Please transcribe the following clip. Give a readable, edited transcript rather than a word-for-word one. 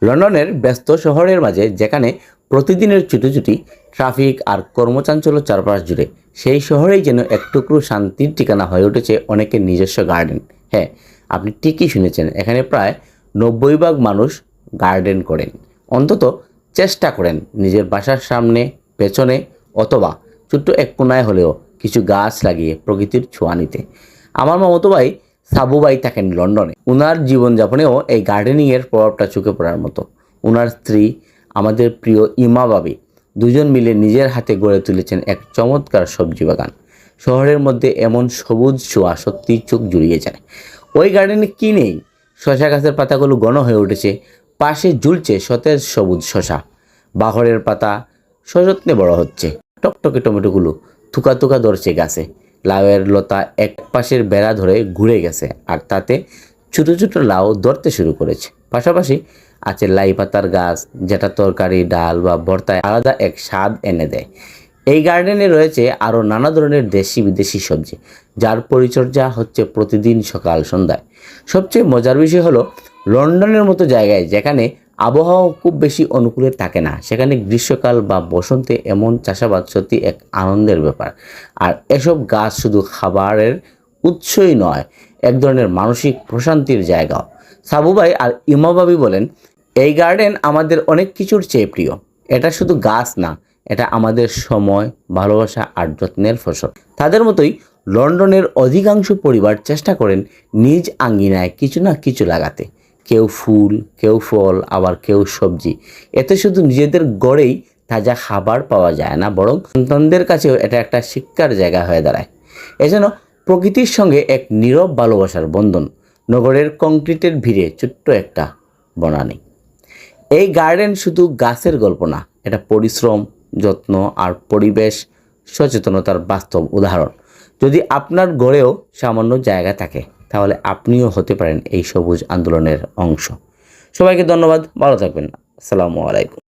লন্ডনের ব্যস্ত শহরের মাঝে যেখানে প্রতিদিনের ছুটোছুটি ট্রাফিক আর কর্মচাঞ্চল্য চারপাশ জুড়ে, সেই শহরেই যেন এক টুকরো শান্তির ঠিকানা হয়ে উঠেছে অনেকের নিজস্ব গার্ডেন। হ্যাঁ, আপনি ঠিকই শুনেছেন, এখানে প্রায় 90% মানুষ গার্ডেন করেন, অন্তত চেষ্টা করেন নিজের বাসার সামনে, পেছনে অথবা ছোট্ট এক কোনায় হলেও কিছু গাছ লাগিয়ে প্রকৃতির ছোঁয়া নিতে। আমার মামাতো ভাই সাবু ভাই থাকেন লন্ডনে। ওনার জীবনযাপনেও এই গার্ডেনিংয়ের প্রভাবটা চোখে পড়ার মতো। ওনার স্ত্রী, আমাদের প্রিয় ইমা বাবি, দুজন মিলে নিজের হাতে গড়ে তুলেছেন এক চমৎকার সবজি বাগান। শহরের মধ্যে এমন সবুজ ছোঁয়া সত্যিই চোখ জুড়িয়ে যায়। ওই গার্ডেনে কী নেই? শশা গাছের পাতাগুলো ঘন হয়ে উঠেছে, পাশে ঝুলছে সতেজ সবুজ শশা, বাহরের পাতা সযত্নে বড় হচ্ছে, টকটকে টমেটোগুলো থুকা থুকা ধরছে গাছে, লাউয়ের লতা এক পাশের বেড়া ধরে ঘুরে গেছে আর তাতে ছোটো ছোটো লাউ ধরতে শুরু করেছে। পাশাপাশি আছে লাই পাতার গাছ, যেটা তরকারি, ডাল বা ভর্তায় আলাদা এক স্বাদ এনে দেয়। এই গার্ডেনে রয়েছে আরও নানা ধরনের দেশি বিদেশি সবজি, যার পরিচর্যা হচ্ছে প্রতিদিন সকাল সন্ধ্যায়। সবচেয়ে মজার বিষয় হলো, লন্ডনের মতো জায়গায় যেখানে আবহাওয়া খুব বেশি অনুকূলে থাকে না, সেখানে গ্রীষ্মকাল বা বসন্তে এমন চাষাবাদ সত্যি এক আনন্দের ব্যাপার। আর এসব গাছ শুধু খাবারের উৎসই নয়, এক ধরনের মানসিক প্রশান্তির জায়গাও। সাবু ভাই আর ইমাবাবি বলেন, এই গার্ডেন আমাদের অনেক কিছুর চেয়ে প্রিয়। এটা শুধু গাছ না, এটা আমাদের সময়, ভালোবাসা আর যত্নের ফসল। তাদের মতোই লন্ডনের অধিকাংশ পরিবার চেষ্টা করেন নিজ আঙ্গিনায় কিছু না কিছু লাগাতে। কেউ ফুল, কেউ ফল, আবার কেউ সবজি। এতে শুধু নিজেদের গড়েই তাজা খাবার পাওয়া যায় না, বরং সন্তানদের কাছেও এটা একটা শিক্ষার জায়গা হয়ে দাঁড়ায়। এজন্য প্রকৃতির সঙ্গে এক নীরব ভালোবাসার বন্ধন। নগরের কংক্রিটের ভিড়ে ছোট্ট একটা বনানী। এই গার্ডেন শুধু গাছের গল্প না, এটা পরিশ্রম, যত্ন আর পরিবেশ সচেতনতার বাস্তব উদাহরণ। যদি আপনার ঘরেও সামান্য জায়গা থাকে, তাহলে আপনিও হতে পারেন এই সবুজ আন্দোলনের অংশ। সবাইকে ধন্যবাদ, ভালো থাকবেন। আসসালামু আলাইকুম।